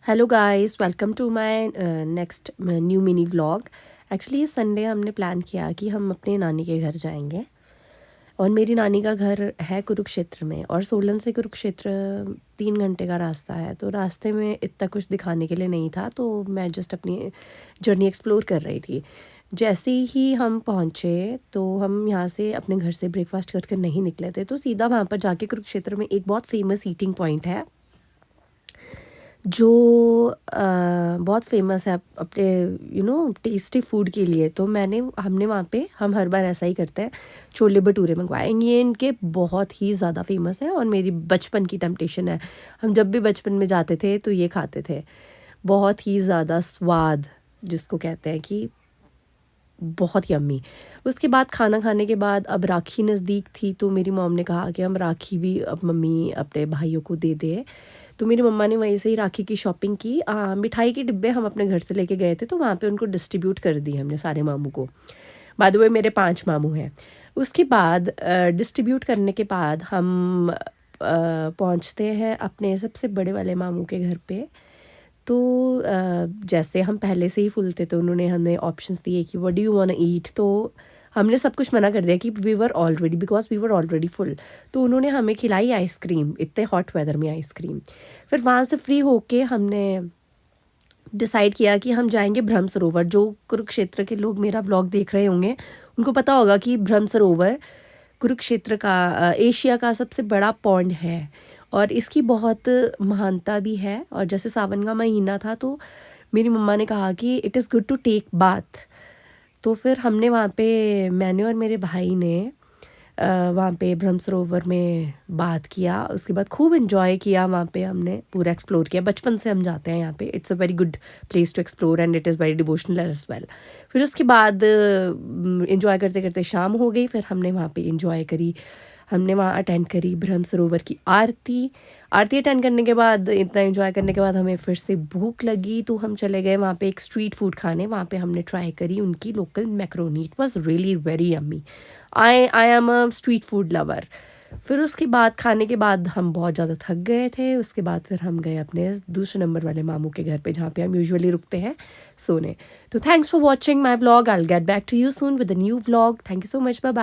Hello guys, welcome to my next new mini vlog. Actually इस Sunday हमने plan किया कि हम अपने नानी के घर जाएंगे। और मेरी नानी का घर है कुरुक्षेत्र में, और सोलन से कुरुक्षेत्र 3 घंटे का रास्ता है। तो रास्ते में इतना कुछ दिखाने के लिए नहीं था, तो मैं जस्ट अपनी जर्नी एक्सप्लोर कर रही थी। जैसे ही हम पहुँचे तो हम यहाँ से अपने घर से ब्रेकफास्ट करके नहीं निकले थे, तो सीधा वहाँ पर जाके कुरुक्षेत्र में एक बहुत फेमस ईटिंग पॉइंट है जो बहुत फेमस है अपने टेस्टी फूड के लिए। तो हमने वहाँ पे, हम हर बार ऐसा ही करते हैं, छोले भटूरे मंगवाए। ये इनके बहुत ही ज़्यादा फेमस है और मेरी बचपन की टेम्पटेशन है। हम जब भी बचपन में जाते थे तो ये खाते थे। बहुत ही ज़्यादा स्वाद जिसको कहते हैं कि बहुत यम्मी। उसके बाद खाना खाने के बाद अब राखी नज़दीक थी, तो मेरी मॉम ने कहा कि हम राखी भी अब मम्मी अपने भाइयों को दे दे। तो मेरी मम्मा ने वहीं से ही राखी की शॉपिंग की। मिठाई के डिब्बे हम अपने घर से लेके गए थे, तो वहाँ पे उनको डिस्ट्रीब्यूट कर दी हमने सारे मामू को। बाय द वे मेरे 5 मामू हैं। उसके बाद डिस्ट्रीब्यूट करने के बाद हम पहुँचते हैं अपने सबसे बड़े वाले मामू के घर पे। तो जैसे हम पहले से ही फुल थे, तो उन्होंने हमें ऑप्शंस दिए कि व्हाट डू यू वांट ईट। तो हमने सब कुछ मना कर दिया कि वी वर ऑलरेडी फुल। तो उन्होंने हमें खिलाई आइसक्रीम, इतने हॉट वेदर में आइसक्रीम। फिर वहाँ से फ्री होके हमने डिसाइड किया कि हम जाएंगे ब्रह्म सरोवर। जो कुरुक्षेत्र के लोग मेरा व्लॉग देख रहे होंगे उनको पता होगा कि ब्रह्म सरोवर कुरुक्षेत्र का एशिया का सबसे बड़ा पॉन्ड है, और इसकी बहुत महानता भी है। और जैसे सावन का महीना था, तो मेरी मम्मा ने कहा कि it is good to take bath. तो फिर हमने वहाँ पे, मैंने और मेरे भाई ने वहाँ पे ब्रह्म सरोवर में बात किया। उसके बाद खूब इन्जॉय किया। वहाँ पे हमने पूरा एक्सप्लोर किया। बचपन से हम जाते हैं यहाँ पे। It's a very good place to explore and it is very devotional as well. फिर उसके बाद इन्जॉय करते करते शाम हो गई। फिर हमने वहाँ पे इन्जॉय करी। हमने वहाँ अटेंड करी ब्रह्म सरोवर की आरती। आरती अटेंड करने के बाद, इतना एंजॉय करने के बाद, हमें फिर से भूख लगी, तो हम चले गए वहाँ पे एक स्ट्रीट फूड खाने। वहाँ पे हमने ट्राई करी उनकी local macaroni. It was really very yummy. I am a street food lover. फिर उसके बाद, खाने के बाद हम बहुत ज़्यादा थक गए थे। उसके बाद फिर हम गए अपने दूसरे नंबर वाले मामू के घर पे, जहाँ पे हम यूजुअली रुकते हैं सोने। तो thanks for watching my vlog. I will get back to you soon with a new vlog. Thank you so much. Bye bye.